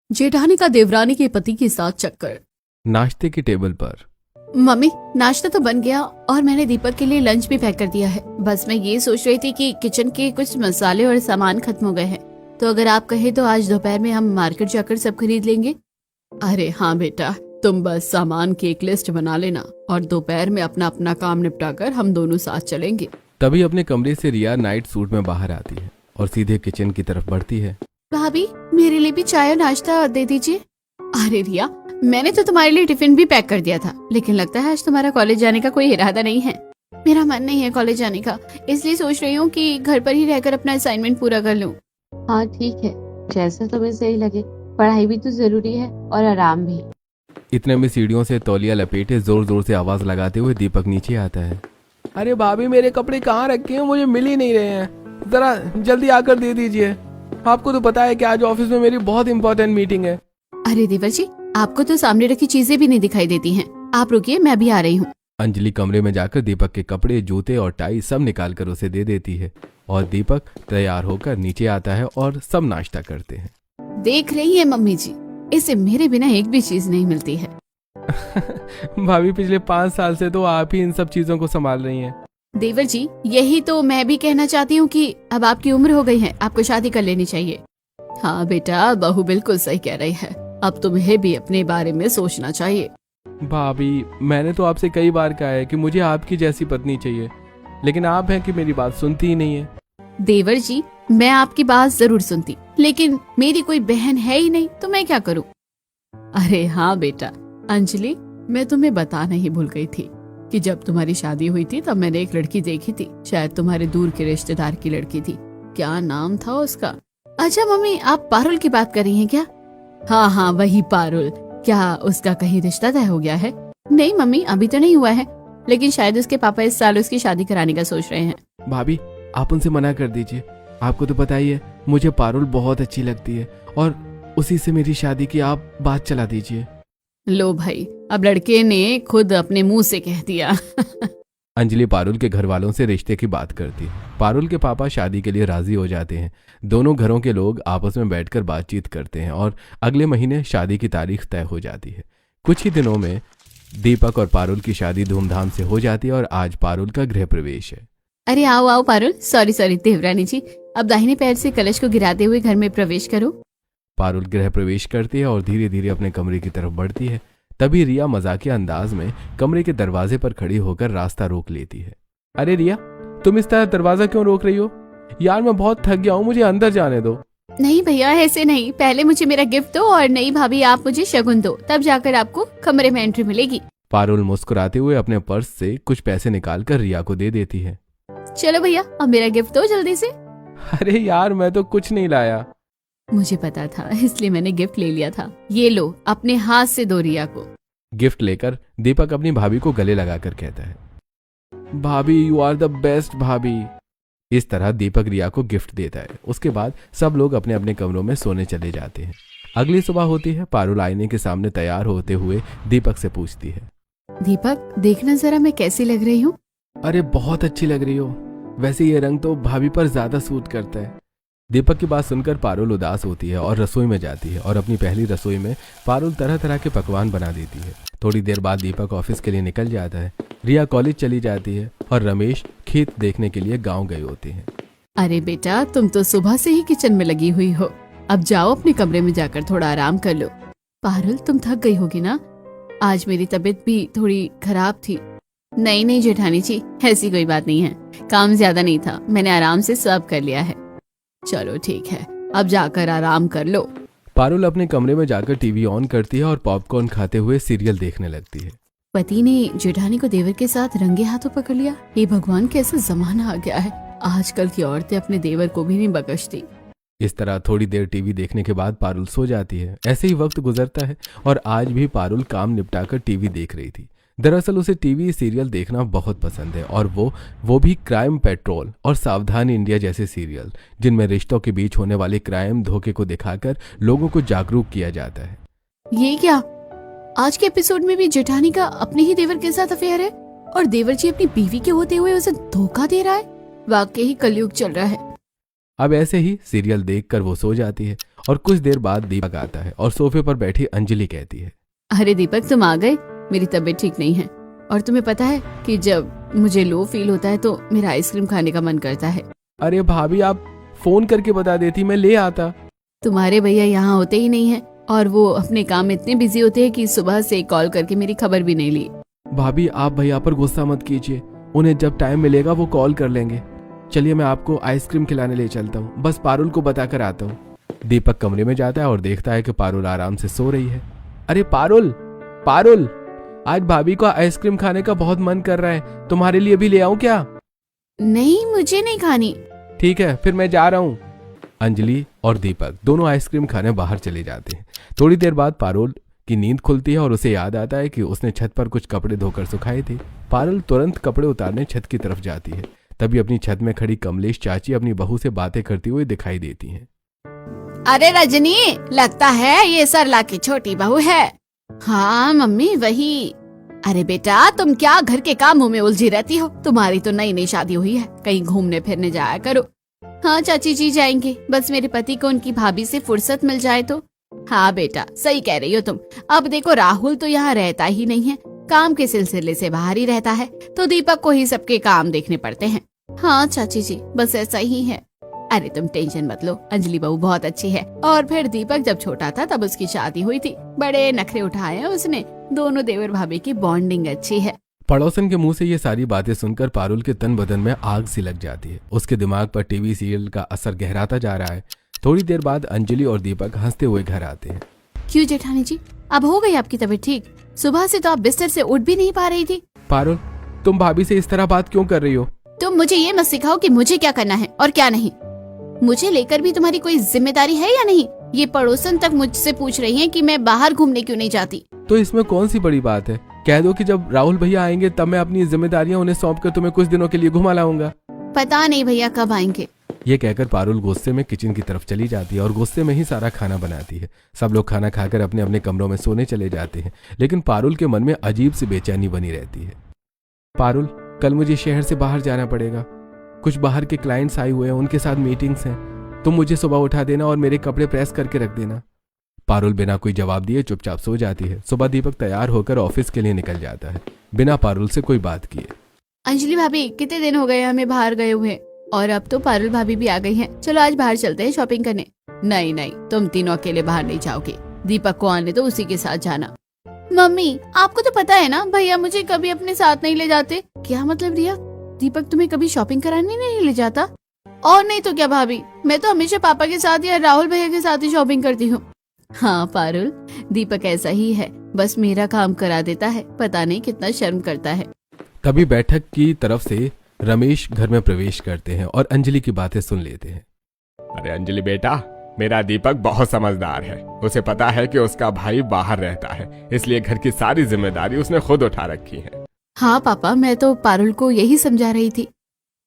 जेठानी का देवरानी के पति के साथ चक्कर। नाश्ते की टेबल पर। मम्मी, नाश्ता तो बन गया और मैंने दीपक के लिए लंच भी पैक कर दिया है। बस मैं ये सोच रही थी कि किचन के कुछ मसाले और सामान खत्म हो गए हैं, तो अगर आप कहे तो आज दोपहर में हम मार्केट जाकर सब खरीद लेंगे। अरे हाँ बेटा, तुम बस सामान की एक लिस्ट बना लेना और दोपहर में अपना अपना काम निपटाकर हम दोनों साथ चलेंगे। तभी अपने कमरे से रिया नाइट सूट में बाहर आती है और सीधे किचन की तरफ बढ़ती है। भाभी, मेरे लिए भी चाय और नाश्ता दे दीजिए। अरे रिया, मैंने तो तुम्हारे लिए टिफिन भी पैक कर दिया था, लेकिन लगता है आज तुम्हारा कॉलेज जाने का कोई इरादा नहीं है। मेरा मन नहीं है कॉलेज जाने का, इसलिए सोच रही हूँ कि घर पर ही रहकर अपना असाइनमेंट पूरा कर लूँ। हाँ ठीक है, जैसा तुम्हें सही लगे। पढ़ाई भी तो जरूरी है और आराम भी। इतने में सीढ़ियों से तौलिया लपेटे जोर जोर से आवाज लगाते हुए दीपक नीचे आता है। अरे भाभी, मेरे कपड़े कहाँ रखे हैं? मुझे मिल ही नहीं रहे हैं, जरा जल्दी आकर दे दीजिए। आपको तो पता है कि आज ऑफिस में मेरी बहुत इंपॉर्टेंट मीटिंग है। अरे देवर जी, आपको तो सामने रखी चीजें भी नहीं दिखाई देती हैं। आप रुकिए, मैं भी आ रही हूँ। अंजलि कमरे में जाकर दीपक के कपड़े, जूते और टाई सब निकाल कर उसे दे देती है और दीपक तैयार होकर नीचे आता है और सब नाश्ता करते हैं। देख रही है मम्मी जी, इसे मेरे बिना एक भी चीज नहीं मिलती है। भाभी, पिछले 5 साल से तो आप ही इन सब चीजों को संभाल रही हैं। देवर जी, यही तो मैं भी कहना चाहती हूँ कि अब आपकी उम्र हो गई है, आपको शादी कर लेनी चाहिए। हाँ बेटा, बहू बिल्कुल सही कह रही है, अब तुम्हें भी अपने बारे में सोचना चाहिए। भाभी, मैंने तो आपसे कई बार कहा है कि मुझे आपकी जैसी पत्नी चाहिए, लेकिन आप हैं कि मेरी बात सुनती ही नहीं है। देवर जी, मैं आपकी बात जरूर सुनती, लेकिन मेरी कोई बहन है ही नहीं, तो मैं क्या करूं? अरे हाँ बेटा, अंजलि, मैं तुम्हें बताना ही भूल गई थी कि जब तुम्हारी शादी हुई थी तब मैंने एक लड़की देखी थी, शायद तुम्हारे दूर के रिश्तेदार की लड़की थी। क्या नाम था उसका? अच्छा मम्मी, आप पारुल की बात कर रही हैं क्या? हाँ हाँ, वही पारुल। क्या उसका कहीं रिश्ता तय हो गया है? नहीं मम्मी, अभी तो नहीं हुआ है, लेकिन शायद उसके पापा इस साल उसकी शादी कराने का सोच रहे हैं। भाभी, आप उनसे मना कर दीजिए। आपको तो पता ही है, मुझे पारुल बहुत अच्छी लगती है और उसी से मेरी शादी की आप बात चला दीजिए। लो भाई, अब लड़के ने खुद अपने मुंह से कह दिया। अंजलि पारुल के घर वालों से रिश्ते की बात करती है। पारुल के पापा शादी के लिए राजी हो जाते हैं। दोनों घरों के लोग आपस में बैठकर बातचीत करते हैं और अगले महीने शादी की तारीख तय हो जाती है। कुछ ही दिनों में दीपक और पारुल की शादी धूमधाम से हो जाती है और आज पारुल का गृह प्रवेश है। अरे आओ आओ पारुल, सॉरी देवरानी जी, अब दाहिने पैर से कलश को गिराते हुए घर में प्रवेश करो। पारुल गृह प्रवेश करती है और धीरे धीरे अपने कमरे की तरफ बढ़ती है। तभी रिया मजाकिया अंदाज में कमरे के दरवाजे पर खड़ी होकर रास्ता रोक लेती है। अरे रिया, तुम इस तरह दरवाजा क्यों रोक रही हो? यार, मैं बहुत थक गया हूँ, मुझे अंदर जाने दो। नहीं भैया, ऐसे नहीं, पहले मुझे मेरा गिफ्ट दो और नई भाभी आप मुझे शगुन दो, तब जाकर आपको कमरे में एंट्री मिलेगी। पारुल मुस्कुराते हुए अपने पर्स से कुछ पैसे निकालकर रिया को दे देती है। चलो भैया, अब मेरा गिफ्ट दो जल्दी से। अरे यार, मैं तो कुछ नहीं लाया। मुझे पता था, इसलिए मैंने गिफ्ट ले लिया था। ये लो, अपने हाथ से दो रिया को। गिफ्ट लेकर दीपक अपनी भाभी को गले लगाकर कहता है, भाभी, यू आर द बेस्ट भाभी। इस तरह दीपक रिया को गिफ्ट देता है। उसके बाद सब लोग अपने अपने कमरों में सोने चले जाते हैं। अगली सुबह होती है। पारुल आईने के सामने तैयार होते हुए दीपक से पूछती है, दीपक, देखना जरा मैं कैसी लग रही हूँ? अरे बहुत अच्छी लग रही हो, वैसे ये रंग तो भाभी पर ज्यादा सूट करता है। दीपक की बात सुनकर पारुल उदास होती है और रसोई में जाती है और अपनी पहली रसोई में पारुल तरह तरह के पकवान बना देती है। थोड़ी देर बाद दीपक ऑफिस के लिए निकल जाता है। रिया कॉलेज चली जाती है और रमेश खेत देखने के लिए गांव गए होते हैं। अरे बेटा, तुम तो सुबह से ही किचन में लगी हुई हो, अब जाओ अपने कमरे में जाकर थोड़ा आराम कर लो। पारुल, तुम थक गई होगी ना? आज मेरी तबीयत भी थोड़ी खराब थी। नहीं जेठानी जी, ऐसी कोई बात नहीं है, काम ज्यादा नहीं था, मैंने आराम से सब कर लिया है। चलो ठीक है, अब जाकर आराम कर लो। पारुल अपने कमरे में जाकर टीवी ऑन करती है और पॉपकॉर्न खाते हुए सीरियल देखने लगती है। पति ने जेठानी को देवर के साथ रंगे हाथों पकड़ लिया। हे भगवान, कैसा जमाना आ गया है, आजकल की औरतें अपने देवर को भी नहीं बख्शती। इस तरह थोड़ी देर टीवी देखने के बाद पारुल सो जाती है। ऐसे ही वक्त गुजरता है और आज भी पारुल काम निपटाकर टीवी देख रही थी। दरअसल उसे टीवी सीरियल देखना बहुत पसंद है और वो भी क्राइम पेट्रोल और सावधान इंडिया जैसे सीरियल, जिनमें रिश्तों के बीच होने वाले क्राइम धोखे को दिखाकर लोगों को जागरूक किया जाता है। ये क्या, आज के एपिसोड में भी जेठानी का अपने ही देवर के साथ अफेयर है और देवर जी अपनी बीवी के होते हुए उसे धोखा दे रहा है? वाकई ही कलयुग चल रहा है। अब ऐसे ही सीरियल देखकर वो सो जाती है और कुछ देर बाद दीपक आता है और सोफे पर बैठी अंजलि कहती है, अरे दीपक, तुम आ गए। मेरी तबीयत ठीक नहीं है और तुम्हें पता है कि जब मुझे लो फील होता है तो मेरा आइसक्रीम खाने का मन करता है। अरे भाभी, आप फोन करके बता देती, मैं ले आता। तुम्हारे भैया यहाँ होते ही नहीं है और वो अपने काम में इतने बिजी होते हैं कि सुबह से कॉल करके मेरी खबर भी नहीं ली। भाभी, आप भैया पर गुस्सा मत कीजिए, उन्हें जब टाइम मिलेगा वो कॉल कर लेंगे। चलिए मैं आपको आइसक्रीम खिलाने ले चलता हूँ, बस पारुल को बताकर आता हूँ। दीपक कमरे में जाता है और देखता है कि पारुल आराम से सो रही है। अरे पारुल, पारुल, आज भाभी को आइसक्रीम खाने का बहुत मन कर रहा है, तुम्हारे लिए भी ले आऊं क्या? नहीं, मुझे नहीं खानी। ठीक है, फिर मैं जा रहा हूँ। अंजलि और दीपक दोनों आइसक्रीम खाने बाहर चले जाते हैं। थोड़ी देर बाद पारुल की नींद खुलती है और उसे याद आता है कि उसने छत पर कुछ कपड़े धोकर सुखाए थे। पारुल तुरंत कपड़े उतारने छत की तरफ जाती है। तभी अपनी छत में खड़ी कमलेश चाची अपनी बहू से बातें करती हुई दिखाई देती हैं। अरे रजनी, लगता है ये सरला की छोटी बहू है। हाँ मम्मी, वही। अरे बेटा, तुम क्या घर के कामों में उलझी रहती हो? तुम्हारी तो नई नई शादी हुई है, कहीं घूमने फिरने जाया करो। हाँ चाची जी, जाएंगे, बस मेरे पति को उनकी भाभी से फुर्सत मिल जाए तो। हाँ बेटा, सही कह रही हो तुम। अब देखो, राहुल तो यहाँ रहता ही नहीं है, काम के सिलसिले से बाहर ही रहता है, तो दीपक को ही सबके काम देखने पड़ते हैं। हाँ चाची जी, बस ऐसा ही है। अरे तुम टेंशन मत लो, अंजलि बहू बहुत अच्छी है। और फिर दीपक जब छोटा था तब उसकी शादी हुई थी, बड़े नखरे उठाए हैं उसने। दोनों देवर भाभी की बॉन्डिंग अच्छी है। पड़ोसन के मुंह से ये सारी बातें सुनकर पारुल के तन बदन में आग सी लग जाती है। उसके दिमाग पर टीवी सीरियल का असर गहराता जा रहा है। थोड़ी देर बाद अंजलि और दीपक हंसते हुए घर आते हैं। क्यों जेठानी जी, अब हो गई आपकी तबीयत ठीक? सुबह से तो आप बिस्तर से उठ भी नहीं पा रही थी। पारुल, तुम भाभी से इस तरह बात क्यों कर रही हो? तुम मुझे ये मत सिखाओ कि मुझे क्या करना है और क्या नहीं। मुझे लेकर भी तुम्हारी कोई जिम्मेदारी है या नहीं? ये पड़ोसन तक मुझसे पूछ रही हैं कि मैं बाहर घूमने क्यों नहीं जाती। तो इसमें कौन सी बड़ी बात है? कह दो कि जब राहुल भैया आएंगे तब मैं अपनी जिम्मेदारियां उन्हें सौंप कर तुम्हें कुछ दिनों के लिए घुमा लाऊंगा। पता नहीं भैया कब आएंगे। ये कहकर पारुल गुस्से में किचन की तरफ चली जाती है और गुस्से में ही सारा खाना बनाती है। सब लोग खाना खाकर अपने अपने कमरों में सोने चले जाते हैं, लेकिन पारुल के मन में अजीब सी बेचैनी बनी रहती है। पारुल, कल मुझे शहर से बाहर जाना पड़ेगा। कुछ बाहर के क्लाइंट्स आए हुए हैं, उनके साथ मीटिंग्स हैं। तुम मुझे सुबह उठा देना और मेरे कपड़े प्रेस करके रख देना। पारुल बिना कोई जवाब दिए चुपचाप सो जाती है। सुबह दीपक तैयार होकर ऑफिस के लिए निकल जाता है, बिना पारुल से कोई बात किए। अंजलि भाभी, कितने दिन हो गए हमें बाहर गए हुए, और अब तो पारुल भाभी भी आ गई हैं। चलो आज बाहर चलते हैं शॉपिंग करने। नहीं नहीं, तुम तीनों अकेले बाहर नहीं जाओगे, दीपक को आने दो, उसी के साथ जाना। मम्मी, आपको तो पता है ना, भैया मुझे कभी अपने साथ नहीं ले जाते। क्या मतलब रिया, दीपक तुम्हें कभी शॉपिंग कराने नहीं ले जाता? और नहीं तो क्या भाभी, मैं तो हमेशा पापा के साथ या राहुल भैया के साथ ही शॉपिंग करती हूँ। हाँ पारुल, दीपक ऐसा ही है, बस मेरा काम करा देता है, पता नहीं कितना शर्म करता है। तभी बैठक की तरफ से रमेश घर में प्रवेश करते हैं और अंजलि की बातें सुन लेते हैं। अरे अंजलि बेटा, मेरा दीपक बहुत समझदार है। उसे पता है कि उसका भाई बाहर रहता है, इसलिए घर की सारी जिम्मेदारी उसने खुद उठा रखी है। हाँ पापा, मैं तो पारुल को यही समझा रही थी।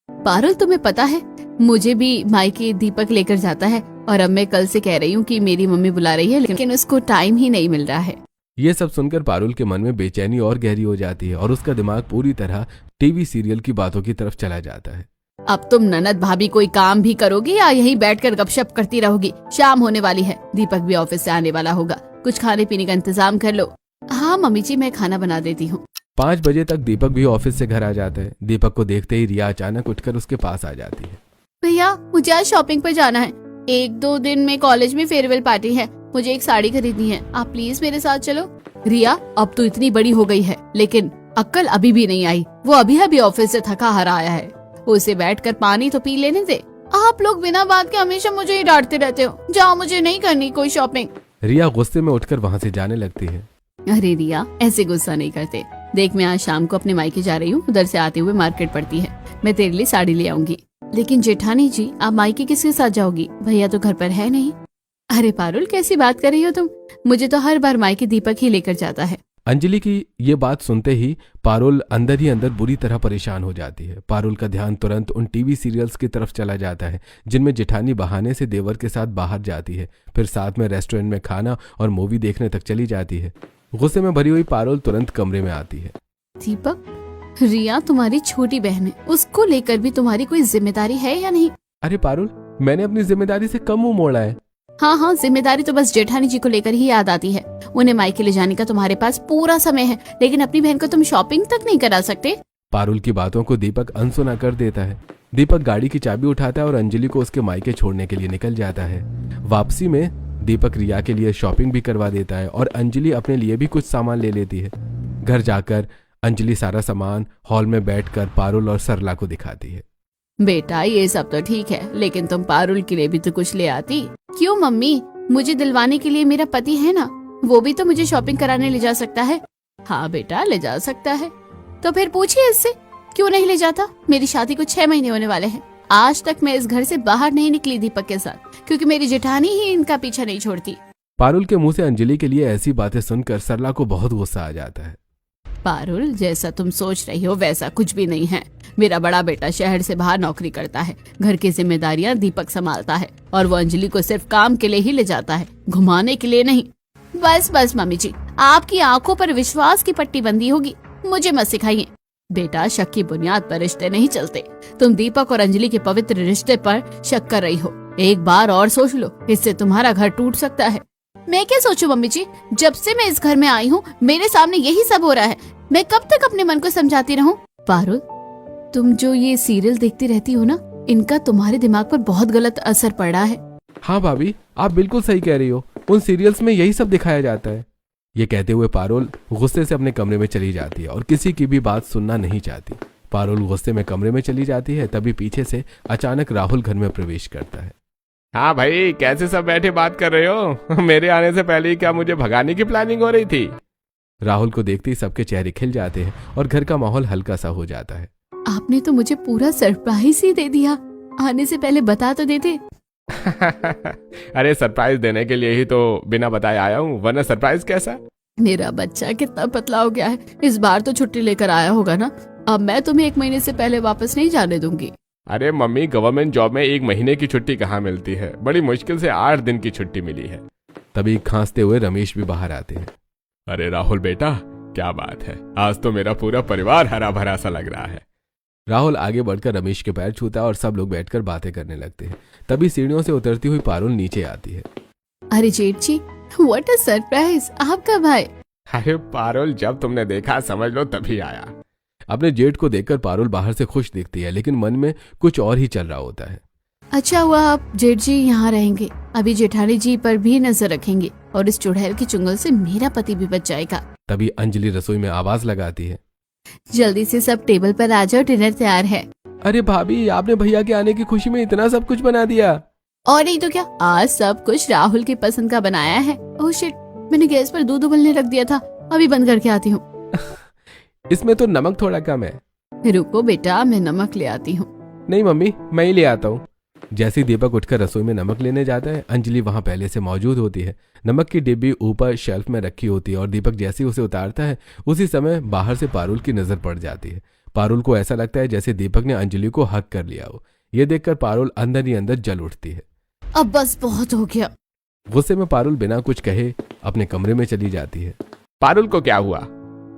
पारुल, तुम्हें पता है मुझे भी मायके दीपक लेकर जाता है, और अब मैं कल से कह रही हूँ कि मेरी मम्मी बुला रही है, लेकिन उसको टाइम ही नहीं मिल रहा है। ये सब सुनकर पारुल के मन में बेचैनी और गहरी हो जाती है और उसका दिमाग पूरी तरह टीवी सीरियल की बातों की तरफ चला जाता है। अब तुम ननद भाभी कोई काम भी करोगी या यहीं बैठकर गपशप करती रहोगी? शाम होने वाली है, दीपक भी ऑफिस से आने वाला होगा, कुछ खाने पीने का इंतजाम कर लो। हाँ मम्मी जी, मैं खाना बना देती हूँ। 5 बजे तक दीपक भी ऑफिस से घर आ जाता है। दीपक को देखते ही रिया अचानक उठकर उसके पास आ जाती है। भैया, मुझे आज शॉपिंग पर जाना है। 1-2 दिन में कॉलेज में फेयरवेल पार्टी है, मुझे एक साड़ी खरीदनी है, आप प्लीज मेरे साथ चलो। रिया, अब तो इतनी बड़ी हो गई है, लेकिन अक्ल अभी भी नहीं आई। वो अभी अभी ऑफिस से थका हारा आया है, उसे बैठकर पानी तो पी लेने दे। आप लोग बिना बात के हमेशा मुझे ही डांटते रहते हो। जाओ, मुझे नहीं करनी कोई शॉपिंग। रिया गुस्से में उठकर वहाँ से जाने लगती है। अरे रिया, ऐसे गुस्सा नहीं करते। देख, मैं आज शाम को अपने मायके जा रही हूँ, उधर से आते हुए मार्केट पड़ती है, मैं तेरे लिए साड़ी ले आऊंगी। लेकिन जेठानी जी, आप मायके किसके साथ जाओगी? भैया तो घर पर है नहीं। अरे पारुल, कैसी बात कर रही हो तुम? मुझे तो हर बार मायके दीपक ही लेकर जाता है। अंजलि की ये बात सुनते ही पारुल अंदर ही अंदर बुरी तरह परेशान हो जाती है। पारुल का ध्यान तुरंत उन टीवी सीरियल्स की तरफ चला जाता है जिनमें जेठानी बहाने से देवर के साथ बाहर जाती है, फिर साथ में रेस्टोरेंट में खाना और मूवी देखने तक चली जाती है। गुस्से में भरी हुई पारुल तुरंत कमरे में आती है। दीपक, रिया तुम्हारी छोटी बहन है, उसको लेकर भी तुम्हारी कोई जिम्मेदारी है या नहीं? अरे पारुल, मैंने अपनी जिम्मेदारी से कम मुंह मोड़ा है। हाँ हाँ, जिम्मेदारी तो बस जेठानी जी को लेकर ही याद आती है। उन्हें मायके ले जाने का तुम्हारे पास पूरा समय है, लेकिन अपनी बहन को तुम शॉपिंग तक नहीं करा सकते। पारुल की बातों को दीपक अनसुना कर देता है। दीपक गाड़ी की चाबी उठाता है और अंजलि को उसके मायके छोड़ने के लिए निकल जाता है। वापसी में दीपक रिया के लिए शॉपिंग भी करवा देता है और अंजलि अपने लिए भी कुछ सामान ले लेती है। घर जाकर अंजलि सारा सामान हॉल में बैठकर पारुल और सरला को दिखाती है। बेटा ये सब तो ठीक है, लेकिन तुम पारुल के लिए भी तो कुछ ले आती। क्यों मम्मी, मुझे दिलवाने के लिए मेरा पति है ना, वो भी तो मुझे शॉपिंग कराने ले जा सकता है। हाँ बेटा, ले जा सकता है। तो फिर पूछिए इससे, क्यों नहीं ले जाता। मेरी शादी को 6 महीने होने वाले हैं। आज तक मैं इस घर से बाहर नहीं निकली दीपक के साथ, क्योंकि मेरी जेठानी ही इनका पीछा नहीं छोड़ती। पारुल के मुंह से अंजलि के लिए ऐसी बातें सुनकर सरला को बहुत गुस्सा आ जाता है। पारुल, जैसा तुम सोच रही हो वैसा कुछ भी नहीं है। मेरा बड़ा बेटा शहर से बाहर नौकरी करता है, घर की जिम्मेदारियां दीपक संभालता है और वो अंजलि को सिर्फ काम के लिए ही ले जाता है, घुमाने के लिए नहीं। बस बस मम्मी जी, आपकी आंखों पर विश्वास की पट्टी बंधी होगी, मुझे मत सिखाइए। बेटा, शक की बुनियाद पर रिश्ते नहीं चलते। तुम दीपक और अंजलि के पवित्र रिश्ते पर शक कर रही हो। एक बार और सोच लो, इससे तुम्हारा घर टूट सकता है। मैं क्या सोचूं मम्मी जी, जब से मैं इस घर में आई हूँ मेरे सामने यही सब हो रहा है। मैं कब तक अपने मन को समझाती रहूं। पारुल, तुम जो ये सीरियल देखती रहती हो ना, इनका तुम्हारे दिमाग पर बहुत गलत असर पड़ रहा है। हाँ भाभी, आप बिल्कुल सही कह रही हो, उन सीरियल्स में यही सब दिखाया जाता है। ये कहते हुए पारुल गुस्से से अपने कमरे में चली जाती है और किसी की भी बात सुनना नहीं चाहती। पारुल गुस्से में कमरे में चली जाती है, तभी पीछे से अचानक राहुल घर में प्रवेश करता है। हाँ भाई, कैसे सब बैठे बात कर रहे हो? मेरे आने से पहले ही क्या मुझे भगाने की प्लानिंग हो रही थी? राहुल को देखते ही सबके चेहरे खिल जाते हैं और घर का माहौल हल्का सा हो जाता है। आपने तो मुझे पूरा सरप्राइज ही दे दिया, आने से पहले बता तो देते। अरे सरप्राइज देने के लिए ही तो बिना बताए आया हूँ, वरना सरप्राइज कैसा? मेरा बच्चा कितना पतला हो गया है, इस बार तो छुट्टी लेकर आया होगा ना। अब मैं तुम्हें 1 महीने से पहले वापस नहीं जाने दूंगी। अरे मम्मी, गवर्नमेंट जॉब में 1 महीने की छुट्टी कहाँ मिलती है? बड़ी मुश्किल से 8 दिन की छुट्टी मिली है। तभी खांसते हुए रमेश भी बाहर आते हैं। अरे राहुल बेटा, क्या बात है, आज तो मेरा पूरा परिवार हरा भरा सा लग रहा है। राहुल आगे बढ़कर रमेश के पैर छूता है और सब लोग बैठकर बातें करने लगते हैं। तभी सीढ़ियों से उतरती हुई पारुल नीचे आती है। अरे जेठ जी, व्हाट अ सरप्राइज, आप कब आए? अरे पारुल, जब तुमने देखा समझ लो तभी आया। अपने जेठ को देखकर पारुल बाहर से खुश दिखती है, लेकिन मन में कुछ और ही चल रहा होता है। अच्छा हुआ आप जेठ जी यहाँ रहेंगे, अभी जेठानी जी पर भी नजर रखेंगे और इस चुड़ैल की चुंगल से मेरा पति भी बच जाएगा। तभी अंजलि रसोई में आवाज लगाती है। जल्दी से सब टेबल पर आ जाओ, डिनर तैयार है। अरे भाभी, आपने भैया के आने की खुशी में इतना सब कुछ बना दिया। और नहीं तो क्या, आज सब कुछ राहुल की पसंद का बनाया है। ओह शिट, मैंने गैस पर दूध उबलने रख दिया था, अभी बंद करके आती हूँ। इसमें तो नमक थोड़ा कम है। रुको बेटा, मैं नमक ले आती हूँ। नहीं मम्मी, मैं ही ले आता हूँ। जैसे ही दीपक उठकर रसोई में नमक लेने जाता है, अंजलि वहां पहले से मौजूद होती है। नमक की डिब्बी ऊपर शेल्फ में रखी होती है और दीपक जैसे ही उसे उतारता है, उसी समय बाहर से पारुल की नजर पड़ जाती है। पारुल को ऐसा लगता है जैसे दीपक ने अंजलि को हक कर लिया हो। ये देखकर पारुल अंदर ही अंदर जल उठती है। अब बस बहुत हो गया। गुस्से में पारुल बिना कुछ कहे अपने कमरे में चली जाती है। पारुल को क्या हुआ?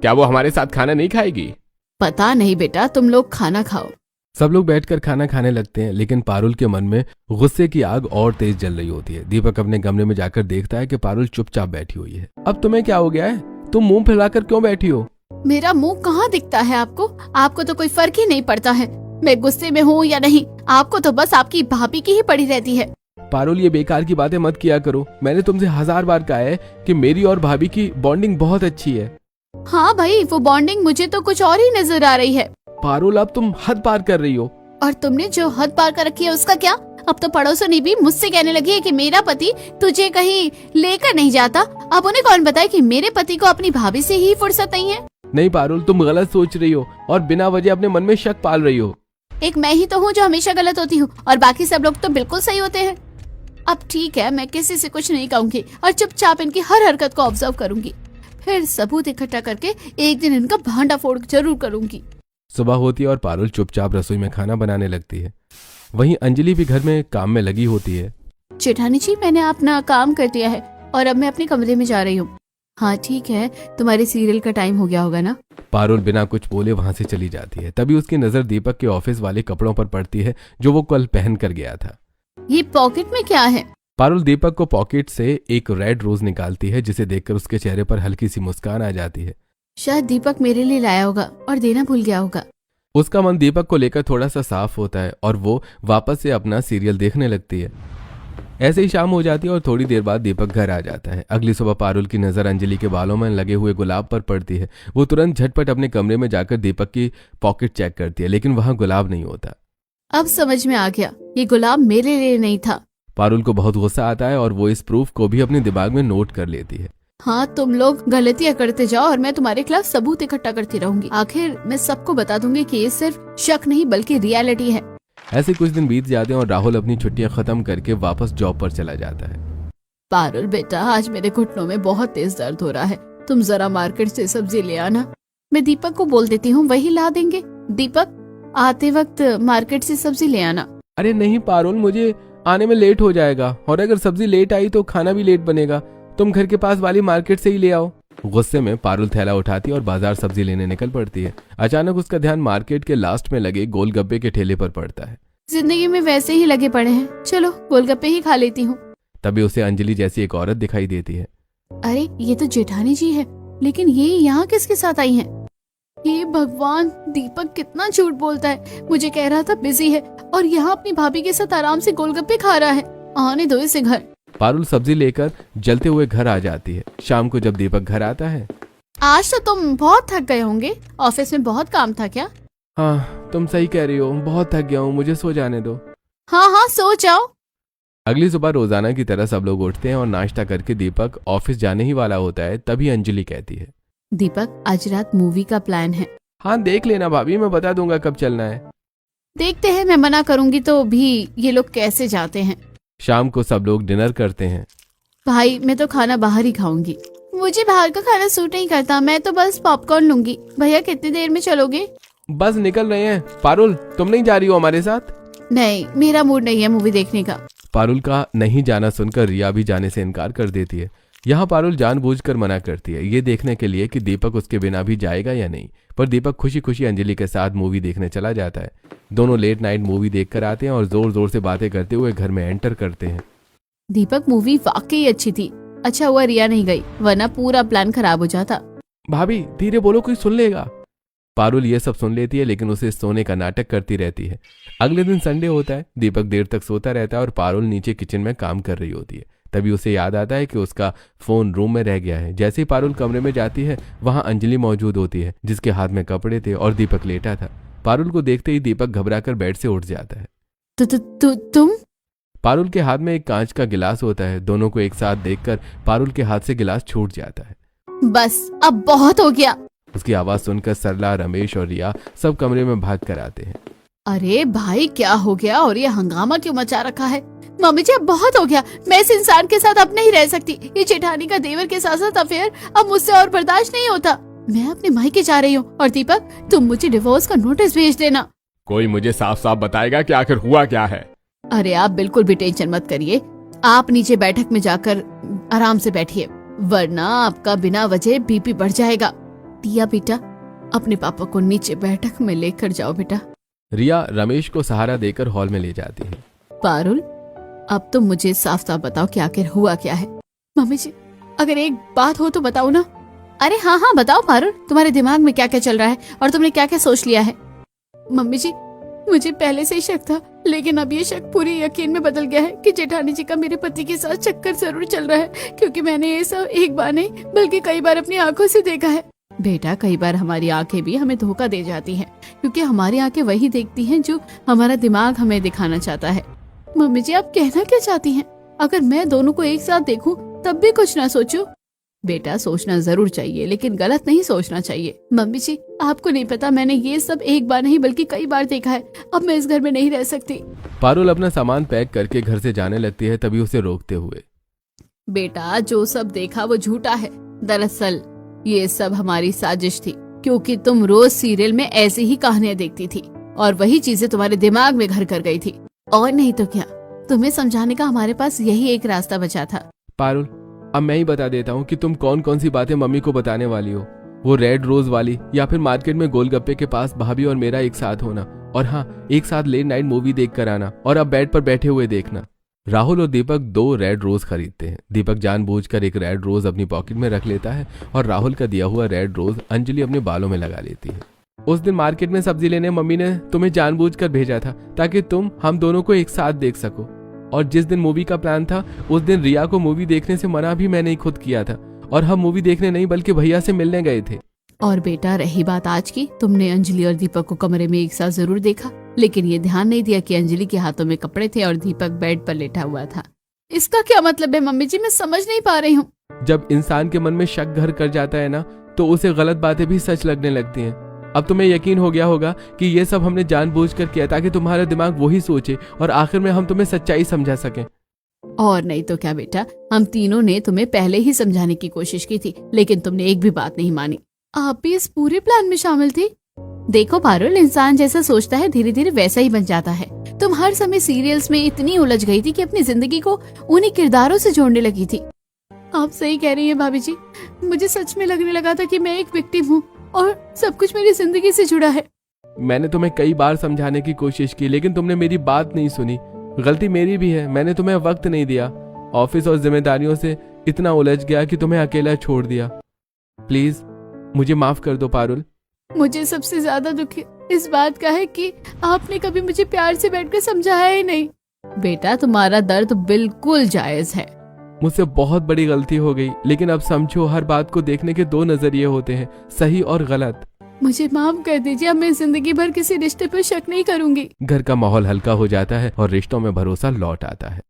क्या वो हमारे साथ खाना नहीं खाएगी? पता नहीं बेटा, तुम लोग खाना खाओ। सब लोग बैठकर खाना खाने लगते हैं, लेकिन पारुल के मन में गुस्से की आग और तेज जल रही होती है। दीपक अपने कमरे में जाकर देखता है कि पारुल चुपचाप बैठी हुई है। अब तुम्हें क्या हो गया है? तुम मुंह फैलाकर क्यों बैठी हो? मेरा मुंह कहाँ दिखता है आपको? आपको तो कोई फर्क ही नहीं पड़ता है मैं गुस्से में हूँ या नहीं। आपको तो बस आपकी भाभी की ही पड़ी रहती है। पारुल, ये बेकार की बातें मत किया करो। मैंने तुमसे 1000 बार कहा है कि मेरी और भाभी की बॉन्डिंग बहुत अच्छी है। हाँ भाई, वो बॉन्डिंग मुझे तो कुछ और ही नजर आ रही है। पारुल, अब तुम हद पार कर रही हो। और तुमने जो हद पार कर रखी है उसका क्या? अब तो पड़ोसनी भी मुझसे कहने लगी है कि मेरा पति तुझे कहीं लेकर नहीं जाता। अब उन्हें कौन बताए कि मेरे पति को अपनी भाभी से ही फुर्सत नहीं है। नहीं पारुल, तुम गलत सोच रही हो और बिना वजह अपने मन में शक पाल रही हो। एक मैं ही तो हूँ जो हमेशा गलत होती हूँ और बाकी सब लोग तो बिल्कुल सही होते हैं। अब ठीक है, मैं किसी से कुछ नहीं कहूँगी और चुपचाप इनकी हर हरकत को ऑब्जर्व करूंगी। फिर सबूत इकट्ठा करके एक दिन इनका भांडा फोड़ जरूर करूंगी। सुबह होती है और पारुल चुपचाप रसोई में खाना बनाने लगती है। वहीं अंजलि भी घर में काम में लगी होती है। जेठानी जी, मैंने अपना काम कर दिया है और अब मैं अपने कमरे में जा रही हूँ। हाँ ठीक है, तुम्हारे सीरियल का टाइम हो गया होगा ना। पारुल बिना कुछ बोले वहां से चली जाती है। तभी उसकी नजर दीपक के ऑफिस वाले कपड़ों पर पड़ती है जो वो कल पहन कर गया था। ये पॉकेट में क्या है? पारुल दीपक को पॉकेट से एक रेड रोज निकालती है, जिसे देखकर उसके चेहरे पर हल्की सी मुस्कान आ जाती है। शायद दीपक मेरे लिए लाया होगा और देना भूल गया होगा। उसका मन दीपक को लेकर थोड़ा सा साफ होता है और वो वापस से अपना सीरियल देखने लगती है। ऐसे ही शाम हो जाती है और थोड़ी देर बाद दीपक घर आ जाता है। अगली सुबह पारुल की नजर अंजलि के बालों में लगे हुए गुलाब पर पड़ती है। वो तुरंत झटपट अपने कमरे में जाकर दीपक की पॉकेट चेक करती है, लेकिन वहां गुलाब नहीं होता। अब समझ में आ गया, ये गुलाब मेरे लिए नहीं था। पारुल को बहुत गुस्सा आता है और वो इस प्रूफ को भी अपने दिमाग में नोट कर लेती है। हाँ, तुम लोग गलतियां करते जाओ और मैं तुम्हारे खिलाफ सबूत इकट्ठा करती रहूंगी। आखिर मैं सबको बता दूंगी कि ये सिर्फ शक नहीं बल्कि रियलिटी है। ऐसे कुछ दिन बीत जाते हैं और राहुल अपनी छुट्टियां खत्म करके वापस जॉब पर चला जाता है। पारुल बेटा, आज मेरे घुटनों में बहुत तेज दर्द हो रहा है, तुम जरा मार्केट से सब्जी ले आना। मैं दीपक को बोल देती हूँ, वही ला देंगे। दीपक, आते वक्त मार्केट से सब्जी ले आना। अरे नहीं पारुल, मुझे आने में लेट हो जाएगा और अगर सब्जी लेट आई तो खाना भी लेट बनेगा। तुम घर के पास वाली मार्केट से ही ले आओ। गुस्से में पारुल थैला उठाती और बाजार सब्जी लेने निकल पड़ती है। अचानक उसका ध्यान मार्केट के लास्ट में लगे गोलगप्पे के ठेले पर पड़ता है। जिंदगी में वैसे ही लगे पड़े हैं, चलो गोलगप्पे ही खा लेती हूँ। तभी उसे अंजलि जैसी एक औरत दिखाई देती है। अरे ये तो जेठानी जी है, लेकिन ये यहाँ किसके साथ आई हैं? ये भगवान, दीपक कितना झूठ बोलता है। मुझे कह रहा था बिजी है और यहाँ अपनी भाभी के साथ आराम से गोलगप्पे खा रहा है। आने दो इसे घर। पारुल सब्जी लेकर जलते हुए घर आ जाती है। शाम को जब दीपक घर आता है, आज तो तुम बहुत थक गए होंगे, ऑफिस में बहुत काम था क्या? हाँ तुम सही कह रही हो, बहुत थक गया हूँ, मुझे सो जाने दो। हाँ हाँ, सो जाओ। अगली सुबह रोजाना की तरह सब लोग उठते हैं और नाश्ता करके दीपक ऑफिस जाने ही वाला होता है। तभी अंजलि कहती है, दीपक, आज रात मूवी का प्लान है। हाँ देख लेना भाभी, मैं बता दूंगा कब चलना है। देखते हैं, मैं मना करूंगी तो भी ये लोग कैसे जाते हैं। शाम को सब लोग डिनर करते हैं। भाई, मैं तो खाना बाहर ही खाऊंगी। मुझे बाहर का खाना सूट नहीं करता, मैं तो बस पॉपकॉर्न लूंगी। भैया कितनी देर में चलोगे? बस निकल रहे हैं। पारुल, तुम नहीं जा रही हो हमारे साथ? नहीं, मेरा मूड नहीं है मूवी देखने का। पारुल का नहीं जाना सुनकर रिया भी जाने से इनकार कर देती है। यहाँ पारुल जानबूझकर मना करती है, ये देखने के लिए कि दीपक उसके बिना भी जाएगा या नहीं। पर दीपक खुशी खुशी अंजलि के साथ मूवी देखने चला जाता है। दोनों लेट नाइट मूवी देखकर आते हैं और जोर जोर से बातें करते हुए घर में एंटर करते हैं। दीपक, मूवी वाकई अच्छी थी। अच्छा हुआ रिया नहीं गई, वरना पूरा प्लान खराब हो जाता। भाभी धीरे बोलो, कोई सुन लेगा। पारुल ये सब सुन लेती है, लेकिन उसे सोने का नाटक करती रहती है। अगले दिन संडे होता है। दीपक देर तक सोता रहता है और पारुल नीचे किचन में काम कर रही होती है। तभी उसे याद आता है कि उसका फोन रूम में रह गया है। जैसे ही पारुल कमरे में जाती है, वहां अंजलि मौजूद होती है, जिसके हाथ में कपड़े थे और दीपक लेटा था। पारुल को देखते ही दीपक घबराकर बेड से उठ जाता है। तुम? पारुल के हाथ में एक कांच का गिलास होता है। दोनों को एक साथ देखकर पारुल के हाथ से गिलास छूट जाता है। बस अब बहुत हो गया। उसकी आवाज सुनकर सरला, रमेश और रिया सब कमरे में भाग कर आते हैं। अरे भाई, क्या हो गया और ये हंगामा क्यों मचा रखा है? मम्मी जी, अब बहुत हो गया। मैं इस इंसान के साथ अब नहीं रह सकती। ये जेठानी का देवर के साथ साथ अफेयर अब मुझसे और बर्दाश्त नहीं होता। मैं अपने मायके जा रही हूँ। और दीपक, तुम मुझे डिवोर्स का नोटिस भेज देना। कोई मुझे साफ साफ बताएगा कि आखिर हुआ क्या है? अरे आप बिल्कुल भी टेंशन मत करिए। आप नीचे बैठक में जाकर आराम से बैठिए, वरना आपका बिना वजह बीपी बढ़ जाएगा। टिया बेटा, अपने पापा को नीचे बैठक में लेकर जाओ बेटा। रिया रमेश को सहारा देकर हॉल में ले जाती है। पारुल, अब तुम मुझे साफ साफ बताओ कि आखिर हुआ क्या है। मम्मी जी, अगर एक बात हो तो बताओ ना। अरे हाँ हाँ बताओ पारुल, तुम्हारे दिमाग में क्या क्या चल रहा है और तुमने क्या क्या सोच लिया है? मम्मी जी, मुझे पहले से ही शक था, लेकिन अब ये शक पूरी यकीन में बदल गया है कि जेठानी जी का मेरे पति के साथ चक्कर जरूर चल रहा है, क्योंकि मैंने ये सब एक बार नहीं बल्कि कई बार अपनी आंखों से देखा है। बेटा, कई बार हमारी आंखें भी हमें धोखा दे जाती हैं, क्योंकि हमारी आंखें वही देखती हैं जो हमारा दिमाग हमें दिखाना चाहता है। मम्मी जी, आप कहना क्या चाहती हैं? अगर मैं दोनों को एक साथ देखूं तब भी कुछ ना सोचूं? बेटा, सोचना जरूर चाहिए, लेकिन गलत नहीं सोचना चाहिए। मम्मी जी, आपको नहीं पता, मैंने ये सब एक बार नहीं बल्कि कई बार देखा है। अब मैं इस घर में नहीं रह सकती। पारुल अपना सामान पैक करके घर से जाने लगती है, तभी उसे रोकते हुए, बेटा, जो सब देखा वो झूठा है। दरअसल ये सब हमारी साजिश थी, क्योंकि तुम रोज सीरियल में ऐसी ही कहानियां देखती थी और वही चीजें तुम्हारे दिमाग में घर कर गई थी। और नहीं तो क्या, तुम्हें समझाने का हमारे पास यही एक रास्ता बचा था। पारुल, अब मैं ही बता देता हूँ कि तुम कौन कौन सी बातें मम्मी को बताने वाली हो। वो रेड रोज वाली, या फिर मार्केट में गोलगप्पे के पास भाभी और मेरा एक साथ होना, और हाँ, एक साथ लेट नाइट मूवी देख कर आना और अब बेड पर बैठे हुए देखना। राहुल और दीपक 2 रेड रोज खरीदते हैं। दीपक जानबूझकर एक रेड रोज अपनी पॉकेट में रख लेता है और राहुल का दिया हुआ रेड रोज अंजलि अपने बालों में लगा लेती है। उस दिन मार्केट में सब्जी लेने मम्मी ने तुम्हें जानबूझकर भेजा था ताकि तुम हम दोनों को एक साथ देख सको। और जिस दिन मूवी का प्लान था उस दिन रिया को मूवी देखने से मना भी मैंने ही खुद किया था और हम मूवी देखने नहीं बल्कि भैया से मिलने गए थे। और बेटा रही बात आज की, तुमने अंजलि और दीपक को कमरे में एक साथ जरूर देखा, लेकिन ये ध्यान नहीं दिया कि अंजलि के हाथों में कपड़े थे और दीपक बेड पर लेटा हुआ था। इसका क्या मतलब है मम्मी जी, मैं समझ नहीं पा रही हूँ। जब इंसान के मन में शक घर कर जाता है ना तो उसे गलत बातें भी सच लगने लगती हैं। अब तुम्हें यकीन हो गया होगा कि ये सब हमने जानबूझकर किया ताकि तुम्हारा दिमाग वही सोचे और आखिर में हम तुम्हें सच्चाई समझा सकें। और नहीं तो क्या बेटा, हम तीनों ने तुम्हें पहले ही समझाने की कोशिश की थी, लेकिन तुमने एक भी बात नहीं मानी। आप भी इस पूरे प्लान में शामिल थी। देखो पारुल, इंसान जैसा सोचता है धीरे धीरे वैसा ही बन जाता है। तुम हर समय सीरियल्स में इतनी उलझ गई थी कि अपनी जिंदगी को उन्हीं किरदारों से जोड़ने लगी थी। आप सही कह रही हैं भाभी जी, मुझे सच में लगने लगा था कि मैं एक विक्टिम हूँ और सब कुछ मेरी जिंदगी से जुड़ा है। मैंने तुम्हें कई बार समझाने की कोशिश की लेकिन तुमने मेरी बात नहीं सुनी। गलती मेरी भी है, मैंने तुम्हें वक्त नहीं दिया। ऑफिस और जिम्मेदारियों से इतना उलझ गया कि तुम्हें अकेला छोड़ दिया। प्लीज मुझे माफ कर दो पारुल। मुझे सबसे ज्यादा दुख इस बात का है कि आपने कभी मुझे प्यार से बैठकर समझाया ही नहीं। बेटा तुम्हारा दर्द बिल्कुल जायज है। मुझसे बहुत बड़ी गलती हो गई, लेकिन अब समझो हर बात को देखने के 2 नजरिए होते हैं, सही और गलत। मुझे माफ कर दीजिए, अब मैं जिंदगी भर किसी रिश्ते पर शक नहीं करूंगी। घर का माहौल हल्का हो जाता है और रिश्तों में भरोसा लौट आता है।